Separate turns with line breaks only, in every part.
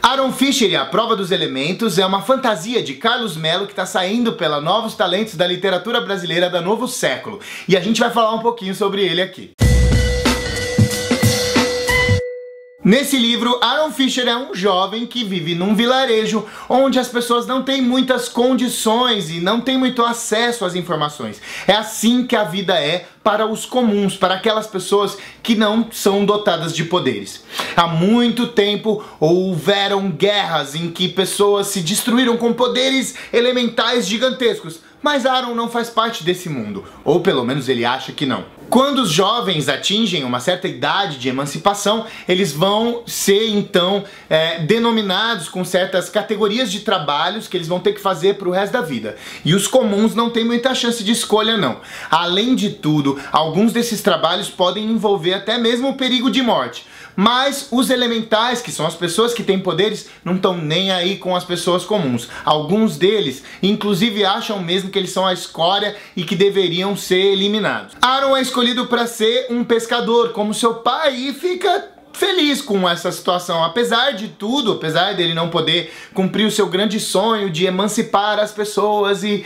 Aaron Fischer e a Prova dos Elementos é uma fantasia de Carlos Melo que está saindo pela Novos Talentos da Literatura Brasileira da Novo Século. E a gente vai falar um pouquinho sobre ele aqui. Nesse livro, Aaron Fischer é um jovem que vive num vilarejo onde as pessoas não têm muitas condições e não têm muito acesso às informações. É assim que a vida é para os comuns, para aquelas pessoas que não são dotadas de poderes. Há muito tempo houveram guerras em que pessoas se destruíram com poderes elementais gigantescos, mas Aaron não faz parte desse mundo, ou pelo menos ele acha que não. Quando os jovens atingem uma certa idade de emancipação, eles vão ser então denominados com certas categorias de trabalhos que eles vão ter que fazer para o resto da vida. E os comuns não têm muita chance de escolha não. Além de tudo, alguns desses trabalhos podem envolver até mesmo o perigo de morte. Mas os elementais, que são as pessoas que têm poderes, não estão nem aí com as pessoas comuns. Alguns deles, inclusive, acham mesmo que eles são a escória e que deveriam ser eliminados. Aaron é escolhido para ser um pescador, como seu pai, e fica feliz com essa situação. Apesar de tudo, apesar dele não poder cumprir o seu grande sonho de emancipar as pessoas e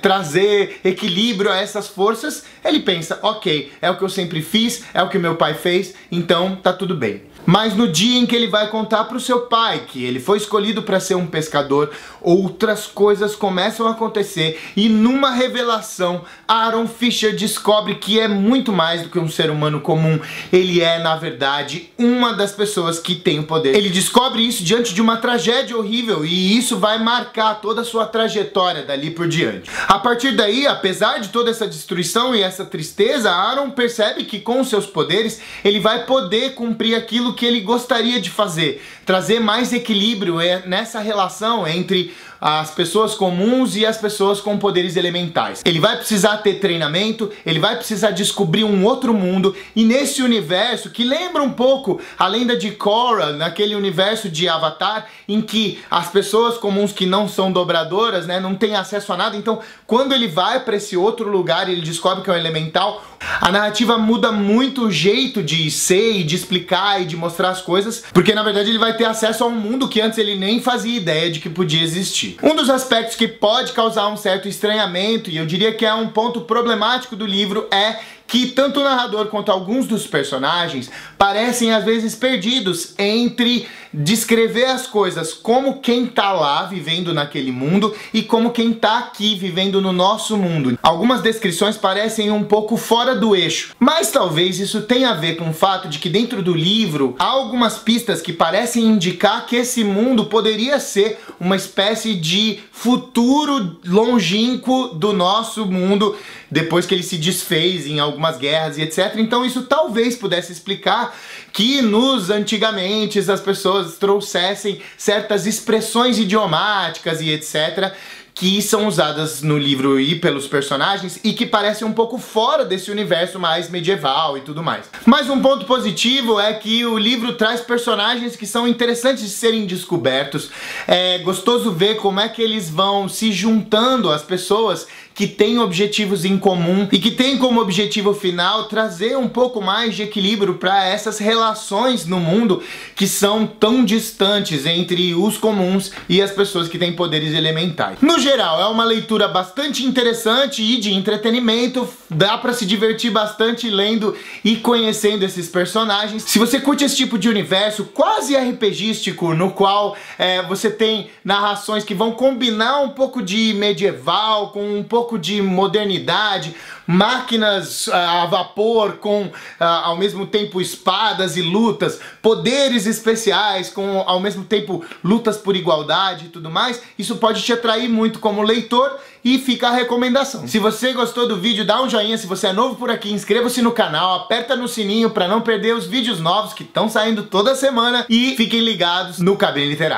trazer equilíbrio a essas forças, ele pensa, ok, é o que eu sempre fiz, é o que meu pai fez, então tá tudo bem. Mas no dia em que ele vai contar para o seu pai que ele foi escolhido para ser um pescador, outras coisas começam a acontecer e numa revelação, Aaron Fischer descobre que é muito mais do que um ser humano comum. Ele é, na verdade, uma das pessoas que tem o poder. Ele descobre isso diante de uma tragédia horrível e isso vai marcar toda a sua trajetória dali por diante. A partir daí, apesar de toda essa destruição e essa tristeza, Aaron percebe que com seus poderes ele vai poder cumprir aquilo que ele gostaria de fazer, trazer mais equilíbrio nessa relação entre as pessoas comuns e as pessoas com poderes elementais. Ele vai precisar ter treinamento, ele vai precisar descobrir um outro mundo, e nesse universo que lembra um pouco a lenda de Korra, naquele universo de Avatar, em que as pessoas comuns que não são dobradoras, não têm acesso a nada, então quando ele vai para esse outro lugar e ele descobre que é um elemental, a narrativa muda muito o jeito de ser e de explicar e de mostrar as coisas, porque na verdade ele vai ter acesso a um mundo que antes ele nem fazia ideia de que podia existir. Um dos aspectos que pode causar um certo estranhamento, e eu diria que é um ponto problemático do livro, é que tanto o narrador quanto alguns dos personagens parecem às vezes perdidos entre descrever as coisas como quem tá lá vivendo naquele mundo e como quem tá aqui vivendo no nosso mundo. Algumas descrições parecem um pouco fora do eixo, mas talvez isso tenha a ver com o fato de que dentro do livro há algumas pistas que parecem indicar que esse mundo poderia ser uma espécie de futuro longínquo do nosso mundo depois que ele se desfez em algumas guerras e etc. Então isso talvez pudesse explicar que antigamente as pessoas trouxessem certas expressões idiomáticas e etc. que são usadas no livro e pelos personagens e que parecem um pouco fora desse universo mais medieval e tudo mais. Mas um ponto positivo é que o livro traz personagens que são interessantes de serem descobertos. É gostoso ver como é que eles vão se juntando às pessoas que têm objetivos em comum e que têm como objetivo final trazer um pouco mais de equilíbrio para essas relações no mundo que são tão distantes entre os comuns e as pessoas que têm poderes elementais. No geral, é uma leitura bastante interessante e de entretenimento, dá pra se divertir bastante lendo e conhecendo esses personagens. Se você curte esse tipo de universo quase RPGístico, no qual você tem narrações que vão combinar um pouco de medieval com um pouco de modernidade, máquinas a vapor com ao mesmo tempo espadas e lutas, poderes especiais com ao mesmo tempo lutas por igualdade e tudo mais, isso pode te atrair muito como leitor e fica a recomendação. Se você gostou do vídeo, dá um joinha, se você é novo por aqui, inscreva-se no canal, aperta no sininho para não perder os vídeos novos que estão saindo toda semana e fiquem ligados no Cabine Literário.